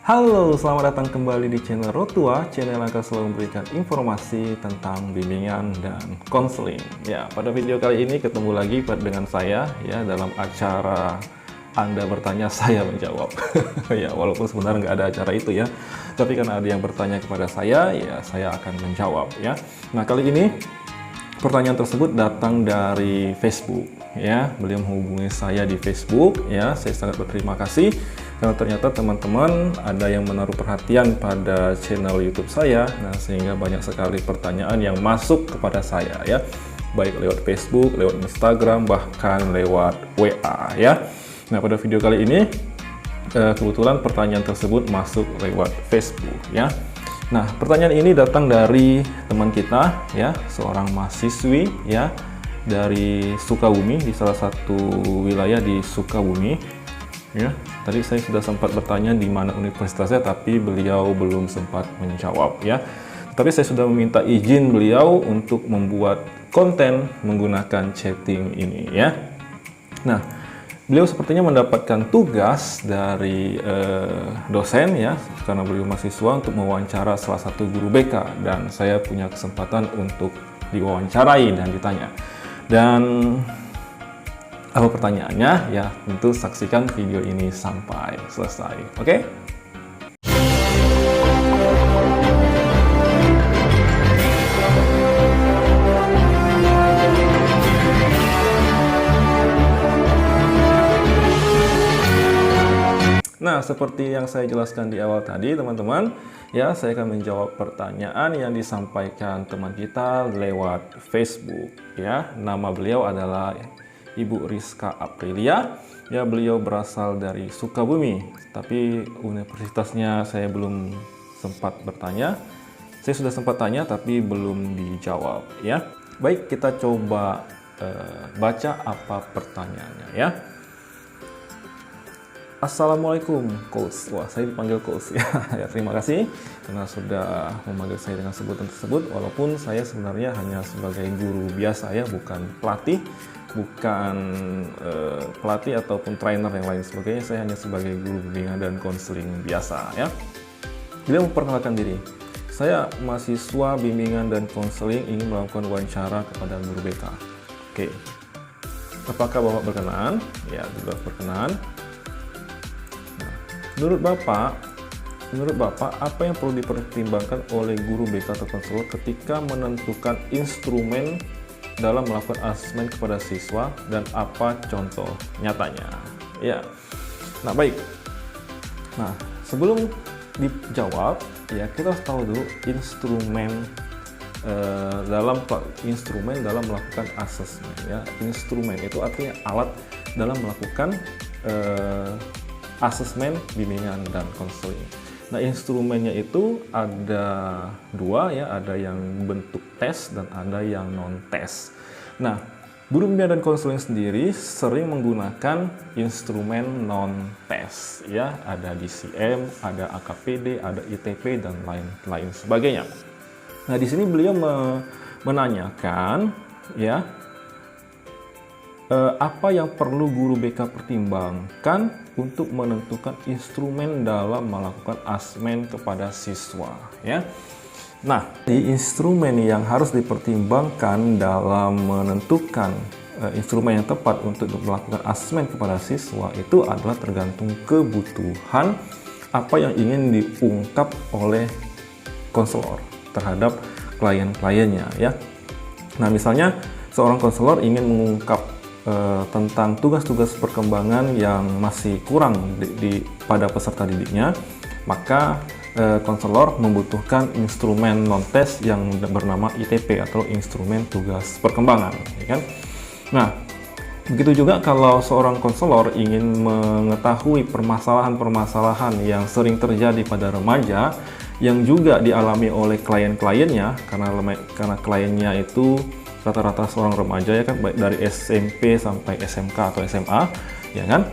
Halo, selamat datang kembali di channel Rotua, channel yang akan selalu memberikan informasi tentang bimbingan dan konseling. Ya, pada video kali ini ketemu lagi dengan saya ya dalam acara Anda bertanya, saya menjawab. Ya, walaupun sebenarnya nggak ada acara itu ya, tapi karena ada yang bertanya kepada saya, ya saya akan menjawab ya. Nah, kali ini pertanyaan tersebut datang dari Facebook ya. Beliau menghubungi saya di Facebook ya. Saya sangat berterima kasih karena ternyata teman-teman ada yang menaruh perhatian pada channel YouTube saya. Nah, sehingga banyak sekali pertanyaan yang masuk kepada saya ya. Baik lewat Facebook, lewat Instagram, bahkan lewat WA ya. Nah, pada video kali ini kebetulan pertanyaan tersebut masuk lewat Facebook ya. Nah, pertanyaan ini datang dari teman kita ya, seorang mahasiswi ya dari Sukabumi, di salah satu wilayah di Sukabumi ya. Tadi saya sudah sempat bertanya di mana universitasnya, tapi beliau belum sempat menjawab ya. Tapi saya sudah meminta izin beliau untuk membuat konten menggunakan chatting ini ya. Nah, beliau sepertinya mendapatkan tugas dari dosen ya, karena beliau mahasiswa, untuk mewawancara salah satu guru BK, dan saya punya kesempatan untuk diwawancarai dan ditanya. Dan apa pertanyaannya? Ya, tentu saksikan video ini sampai selesai. Oke? Nah, seperti yang saya jelaskan di awal tadi, teman-teman, ya, saya akan menjawab pertanyaan yang disampaikan teman kita lewat Facebook. Ya, nama beliau adalah Ibu Rizka Aprilia. Ya, beliau berasal dari Sukabumi, tapi universitasnya saya belum sempat bertanya. Saya sudah sempat tanya, tapi belum dijawab. Ya, baik, kita coba baca apa pertanyaannya ya. Assalamualaikum, Coach. Wah, saya dipanggil Coach ya. Ya, terima kasih karena sudah memanggil saya dengan sebutan tersebut, walaupun saya sebenarnya hanya sebagai guru biasa ya, bukan pelatih, bukan pelatih ataupun trainer yang lain sebagainya. Saya hanya sebagai guru bimbingan dan konseling biasa ya. Beliau memperkenalkan diri. Saya mahasiswa bimbingan dan konseling ingin melakukan wawancara kepada guru BK. Oke. Apakah Bapak berkenan? Ya, sudah berkenan. Menurut Bapak, apa yang perlu dipertimbangkan oleh guru BK atau konselor ketika menentukan instrumen dalam melakukan asesmen kepada siswa, dan apa contoh nyatanya? Ya, nah baik. Nah, sebelum dijawab, ya kita harus tahu dulu instrumen dalam melakukan asesmen. Ya, instrumen itu artinya alat dalam melakukan asesmen bimbingan dan konseling. Nah, instrumennya itu ada dua ya, ada yang bentuk tes dan ada yang non tes. Nah, guru bimbingan dan konseling sendiri sering menggunakan instrumen non tes ya, ada DCM, ada AKPD, ada ITP dan lain sebagainya. Nah, di sini beliau menanyakan ya, apa yang perlu guru BK pertimbangkan untuk menentukan instrumen dalam melakukan asesmen kepada siswa ya. Nah, di instrumen yang harus dipertimbangkan dalam menentukan instrumen yang tepat untuk melakukan asesmen kepada siswa itu adalah tergantung kebutuhan apa yang ingin diungkap oleh konselor terhadap klien-kliennya ya. Nah, misalnya seorang konselor ingin mengungkap tentang tugas-tugas perkembangan yang masih kurang pada peserta didiknya, maka konselor membutuhkan instrumen non-tes yang bernama ITP atau instrumen tugas perkembangan, ya kan? Nah, begitu juga kalau seorang konselor ingin mengetahui permasalahan-permasalahan yang sering terjadi pada remaja yang juga dialami oleh klien-kliennya, karena kliennya itu rata-rata seorang remaja ya kan, baik dari SMP sampai SMK atau SMA ya kan.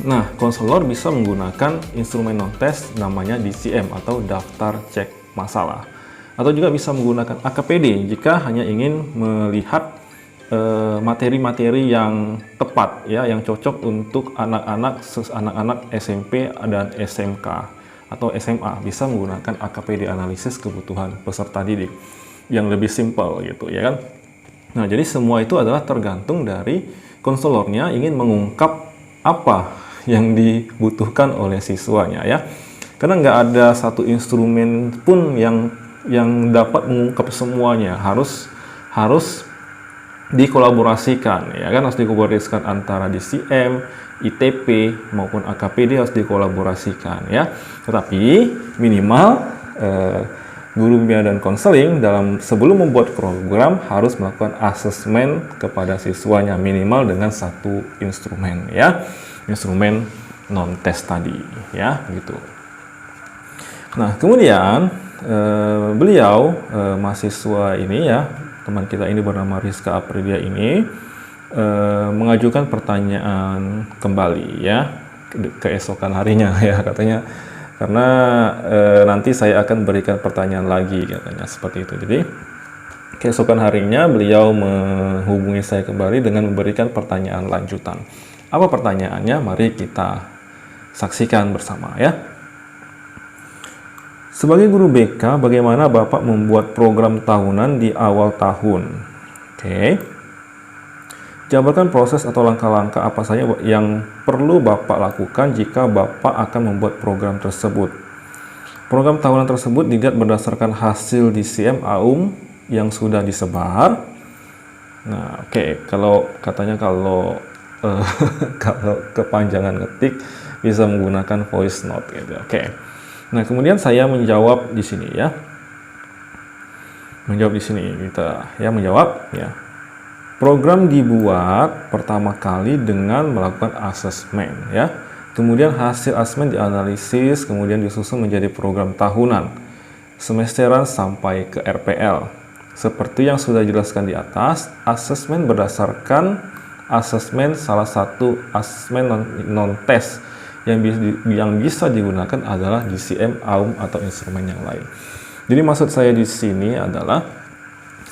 Nah, konselor bisa menggunakan instrumen non-tes namanya DCM atau daftar cek masalah, atau juga bisa menggunakan AKPD jika hanya ingin melihat materi-materi yang tepat ya, yang cocok untuk anak-anak SMP dan SMK, atau SMA bisa menggunakan AKPD, analisis kebutuhan peserta didik, yang lebih simpel gitu ya kan. Nah, jadi semua itu adalah tergantung dari konselornya ingin mengungkap apa yang dibutuhkan oleh siswanya ya. Karena nggak ada satu instrumen pun yang dapat mengungkap semuanya, harus dikolaborasikan ya kan, harus dikolaborasikan antara DCM, ITP maupun AKPD harus dikolaborasikan ya. Tetapi minimal guru bimbingan dan konseling sebelum membuat program harus melakukan asesmen kepada siswanya minimal dengan satu instrumen ya, instrumen non tes tadi ya gitu. Nah kemudian beliau mahasiswa ini ya, teman kita ini bernama Rizka Aprilia ini mengajukan pertanyaan kembali ya keesokan harinya ya katanya, karena nanti saya akan berikan pertanyaan lagi katanya seperti itu. Jadi keesokan harinya beliau menghubungi saya kembali dengan memberikan pertanyaan lanjutan. Apa pertanyaannya? Mari kita saksikan bersama ya. Sebagai guru BK, bagaimana Bapak membuat program tahunan di awal tahun? Oke. Jabarkan proses atau langkah-langkah apa saja yang perlu Bapak lakukan jika Bapak akan membuat program tersebut. Program tahunan tersebut dilihat berdasarkan hasil DCM AUM yang sudah disebar. Nah, oke. Kalau kalau kepanjangan ketik bisa menggunakan voice note gitu. Oke. Nah, kemudian saya menjawab di sini ya. Menjawab di sini kita ya menjawab ya. Program dibuat pertama kali dengan melakukan asesmen ya. Kemudian hasil asesmen dianalisis, kemudian disusun menjadi program tahunan, semesteran sampai ke RPL. Seperti yang sudah dijelaskan di atas, asesmen berdasarkan asesmen salah satu asesmen non-tes yang bisa digunakan adalah DCM, AUM atau instrumen yang lain. Jadi maksud saya di sini adalah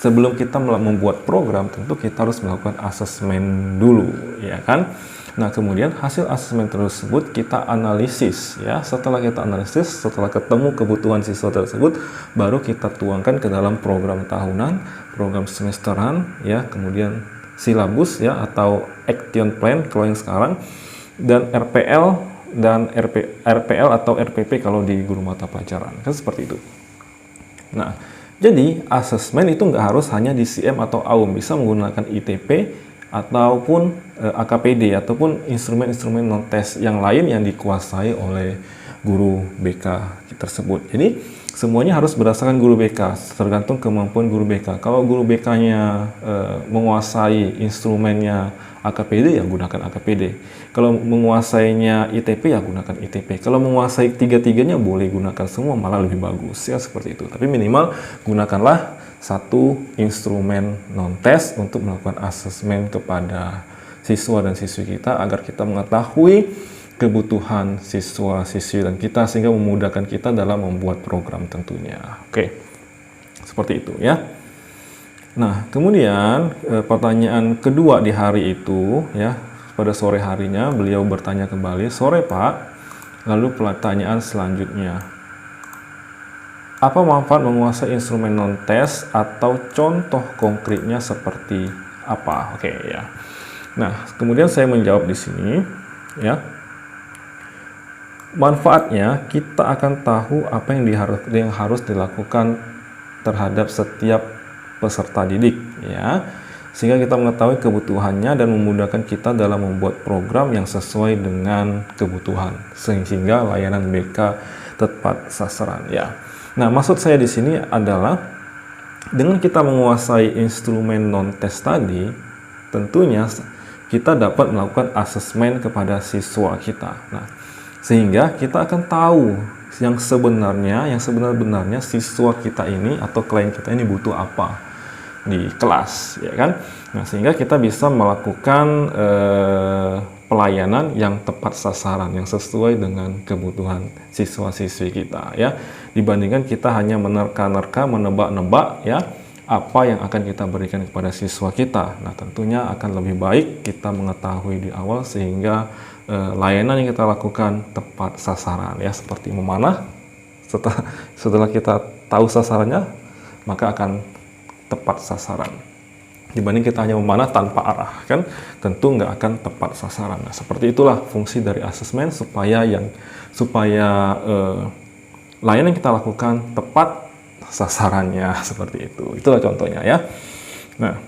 sebelum kita membuat program tentu kita harus melakukan asesmen dulu ya kan. Nah kemudian hasil asesmen tersebut kita analisis ya. Setelah kita analisis, setelah ketemu kebutuhan siswa tersebut, baru kita tuangkan ke dalam program tahunan, program semesteran ya, kemudian silabus ya atau action plan kalau yang sekarang, dan RPL dan RPL atau RPP kalau di guru mata pelajaran kan seperti itu. Nah jadi asesmen itu nggak harus hanya DCM atau AUM, bisa menggunakan ITP ataupun AKPD ataupun instrumen-instrumen non tes yang lain yang dikuasai oleh guru BK tersebut. Jadi semuanya harus berdasarkan guru BK, tergantung kemampuan guru BK. Kalau guru BK-nya menguasai instrumennya AKPD ya gunakan AKPD. Kalau menguasainya ITP ya gunakan ITP. Kalau menguasai tiga-tiganya boleh gunakan semua, malah lebih bagus ya seperti itu. Tapi minimal gunakanlah satu instrumen non-tes untuk melakukan asesmen kepada siswa dan siswi kita agar kita mengetahui kebutuhan siswa-siswi dan kita sehingga memudahkan kita dalam membuat program tentunya. Oke. Seperti itu ya. Nah, kemudian pertanyaan kedua di hari itu ya, pada sore harinya beliau bertanya kembali, "Sore, Pak." Lalu pertanyaan selanjutnya, "Apa manfaat menguasai instrumen non-tes atau contoh konkretnya seperti apa?" Oke ya. Nah, kemudian saya menjawab di sini ya. Manfaatnya kita akan tahu apa yang harus dilakukan terhadap setiap peserta didik ya, sehingga kita mengetahui kebutuhannya dan memudahkan kita dalam membuat program yang sesuai dengan kebutuhan sehingga layanan BK tepat sasaran ya. Nah, maksud saya di sini adalah dengan kita menguasai instrumen non-tes tadi, tentunya kita dapat melakukan asesmen kepada siswa kita. Nah, sehingga kita akan tahu yang sebenarnya siswa kita ini atau klien kita ini butuh apa di kelas ya kan. Nah, sehingga kita bisa melakukan pelayanan yang tepat sasaran, yang sesuai dengan kebutuhan siswa-siswi kita ya, dibandingkan kita hanya menerka-nerka, menebak-nebak ya apa yang akan kita berikan kepada siswa kita. Nah, tentunya akan lebih baik kita mengetahui di awal sehingga layanan yang kita lakukan tepat sasaran ya, seperti memanah Setelah kita tahu sasarannya, maka akan tepat sasaran. Dibanding kita hanya memanah tanpa arah, kan tentu nggak akan tepat sasaran. Nah, seperti itulah fungsi dari asesmen supaya layanan yang kita lakukan tepat sasarannya seperti itu. Itulah contohnya ya. Nah,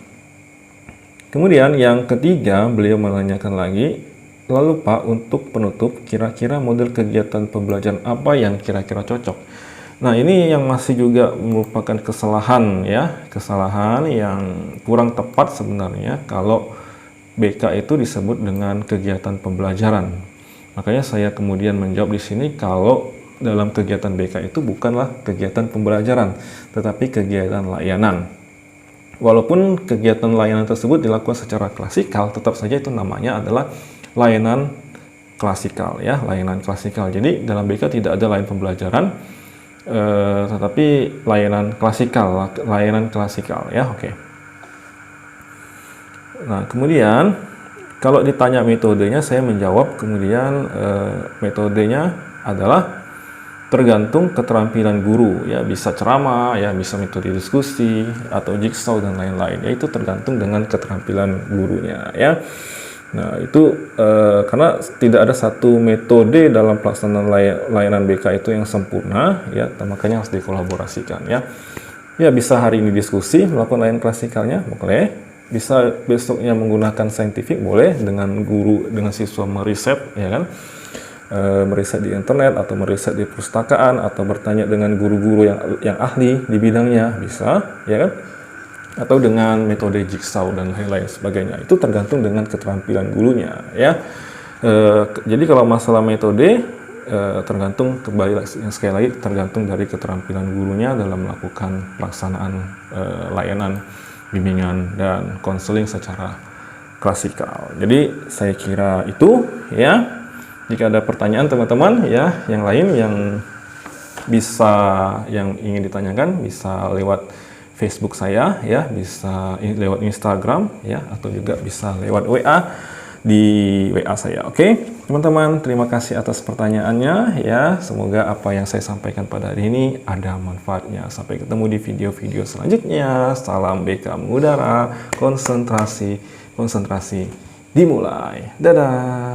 kemudian yang ketiga beliau menanyakan lagi, lalu Pak, untuk penutup kira-kira model kegiatan pembelajaran apa yang kira-kira cocok? Nah, ini yang masih juga merupakan kesalahan ya, kesalahan yang kurang tepat sebenarnya kalau BK itu disebut dengan kegiatan pembelajaran. Makanya saya kemudian menjawab di sini kalau dalam kegiatan BK itu bukanlah kegiatan pembelajaran, tetapi kegiatan layanan. Walaupun kegiatan layanan tersebut dilakukan secara klasikal, tetap saja itu namanya adalah layanan klasikal ya, layanan klasikal. Jadi dalam BK tidak ada layanan pembelajaran, tetapi layanan klasikal ya. Oke. Nah, kemudian kalau ditanya metodenya, saya menjawab kemudian metodenya adalah tergantung keterampilan guru ya, bisa ceramah ya, bisa metode diskusi atau jigsaw dan lain-lain ya, itu tergantung dengan keterampilan gurunya ya. Nah, itu karena tidak ada satu metode dalam pelaksanaan layanan BK itu yang sempurna ya, makanya harus dikolaborasikan ya. Ya, bisa hari ini diskusi melakukan layanan klasikalnya boleh, bisa besoknya menggunakan saintifik boleh, dengan guru dengan siswa meriset ya kan, meriset di internet atau meriset di perpustakaan atau bertanya dengan guru-guru yang ahli di bidangnya bisa ya kan, atau dengan metode jigsaw dan lain-lain sebagainya. Itu tergantung dengan keterampilan gurunya ya. Jadi kalau masalah metode tergantung, kembali sekali lagi tergantung dari keterampilan gurunya dalam melakukan pelaksanaan layanan bimbingan dan konseling secara klasikal. Jadi saya kira itu ya. Jika ada pertanyaan teman-teman ya yang lain yang ingin ditanyakan, bisa lewat Facebook saya ya, bisa lewat Instagram ya, atau juga bisa lewat WA di WA saya. Oke, teman-teman, terima kasih atas pertanyaannya ya. Semoga apa yang saya sampaikan pada hari ini ada manfaatnya. Sampai ketemu di video-video selanjutnya. Salam BK mengudara, konsentrasi dimulai. Dadah.